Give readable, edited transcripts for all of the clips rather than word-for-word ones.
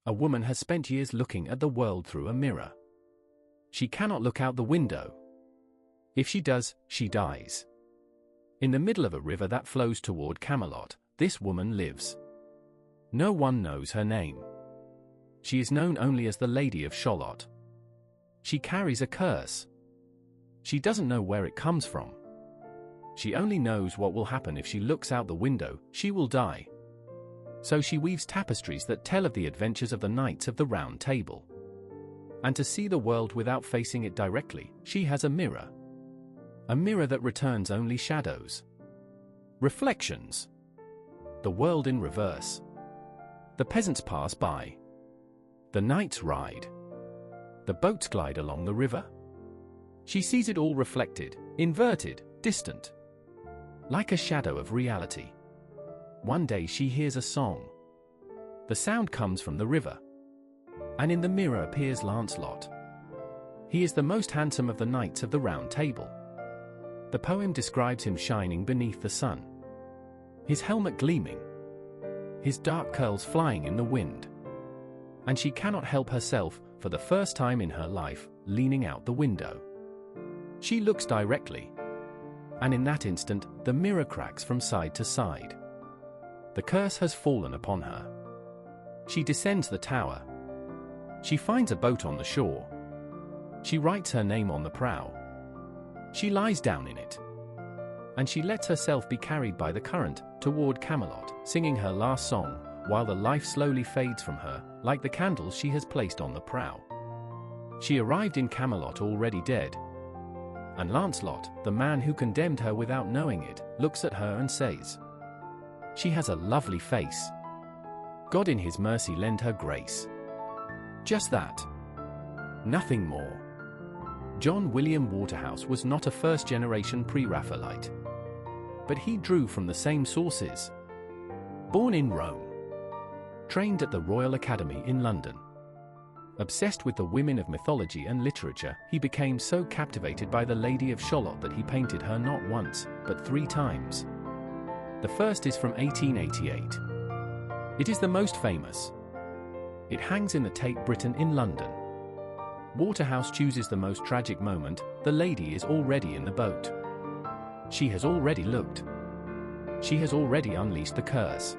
A woman has spent years looking at the world through a mirror. She cannot look out the window. If she does, she dies. In the middle of a river that flows toward Camelot, this woman lives. No one knows her name. She is known only as the Lady of Shalott. She carries a curse. She doesn't know where it comes from. She only knows what will happen if she looks out the window. She will die. So she weaves tapestries that tell of the adventures of the Knights of the Round Table. And to see the world without facing it directly, she has a mirror. A mirror that returns only shadows. Reflections. The world in reverse. The peasants pass by. The knights ride. The boats glide along the river. She sees it all reflected, inverted, distant. Like a shadow of reality. One day she hears a song. The sound comes from the river. And in the mirror appears Lancelot. He is the most handsome of the Knights of the Round Table. The poem describes him shining beneath the sun. His helmet gleaming. His dark curls flying in the wind. And she cannot help herself, for the first time in her life, leaning out the window. She looks directly. And in that instant, the mirror cracks from side to side. The curse has fallen upon her. She descends the tower. She finds a boat on the shore. She writes her name on the prow. She lies down in it. And she lets herself be carried by the current toward Camelot, singing her last song, while the life slowly fades from her, like the candles she has placed on the prow. She arrived in Camelot already dead. And Lancelot, the man who condemned her without knowing it, looks at her and says, "She has a lovely face. God in his mercy lend her grace." Just that. Nothing more. John William Waterhouse was not a first-generation Pre-Raphaelite. But he drew from the same sources. Born in Rome. Trained at the Royal Academy in London. Obsessed with the women of mythology and literature, he became so captivated by the Lady of Shalott that he painted her not once, but 3 times. The first is from 1888. It is the most famous. It hangs in the Tate Britain in London. Waterhouse chooses the most tragic moment. The lady is already in the boat. She has already looked. She has already unleashed the curse.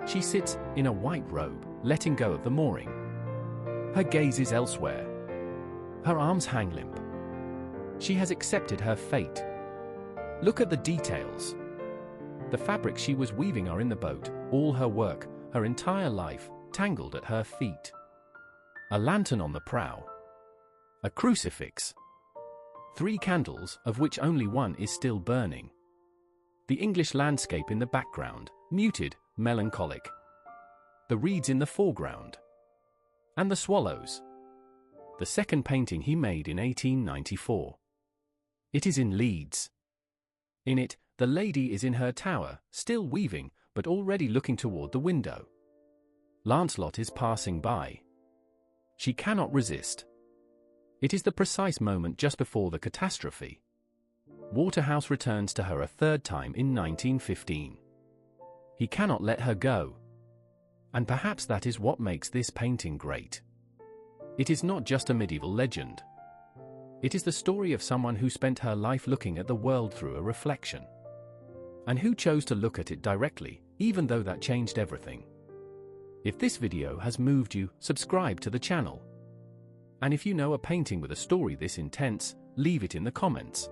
She sits in a white robe, letting go of the mooring. Her gaze is elsewhere. Her arms hang limp. She has accepted her fate. Look at the details. The fabrics she was weaving are in the boat, all her work, her entire life, tangled at her feet. A lantern on the prow. A crucifix. 3 candles, of which only one is still burning. The English landscape in the background, muted, melancholic. The reeds in the foreground. And the swallows. The second painting he made in 1894. It is in Leeds. In it, the lady is in her tower, still weaving, but already looking toward the window. Lancelot is passing by. She cannot resist. It is the precise moment just before the catastrophe. Waterhouse returns to her a 3rd time in 1915. He cannot let her go. And perhaps that is what makes this painting great. It is not just a medieval legend. It is the story of someone who spent her life looking at the world through a reflection. And who chose to look at it directly, even though that changed everything. If this video has moved you, subscribe to the channel. And if you know a painting with a story this intense, leave it in the comments.